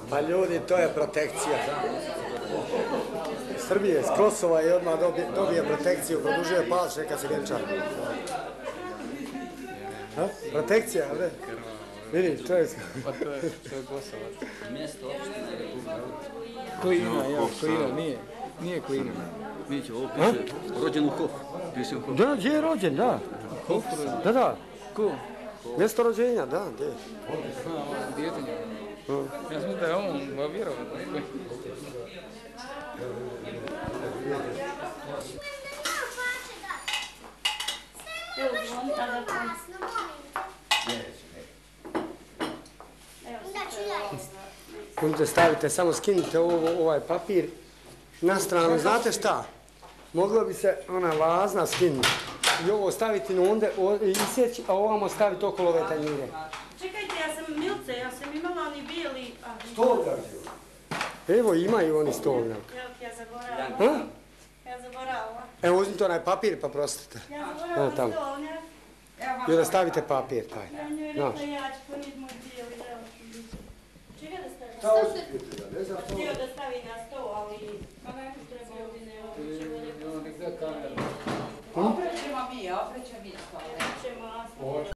Pa ljudi, to je protekcija. Srbije s Kosova i odmah dobije protekciju, produžuje palac, neka se vjenča. Protekcija, bre? Vidiš, to je... Pa to je Kosovac. Mjesto opštine. Klina, ja, Klina, nije Klina. Vidite, ovo piše rođen u Hofu. Da, gdje je rođen, da. Hofu? Da. Ko? Mjesto rođenja, da, gdje je. Djetinja. Ja sam da je on vjerovao. Možete stavite, samo skinite ovaj papir na stranu. Znate šta? Moglo bi se ona lazna skinuti i ovo staviti na onda i isjeći, a ovamo staviti okolo ove tanjire. Čekajte, ja sam Milce, ja sam imala oni bijeli... Stolnjak. Evo, imaju oni stolnjak. Ja zaboravila. Ja zaboravila. Evo, uzmite onaj papir pa prostite. Ja zaboravila stolnjak. I onda stavite papir taj. Ja njoj rekla, ja ću ponijeti moj bijeli, evo ću biti. Čega da stavi? Htio da stavi na sto, ali... Pa ne treba ovdje ne oprećemo. Oprećemo mi, oprećemo mi. Oprećemo,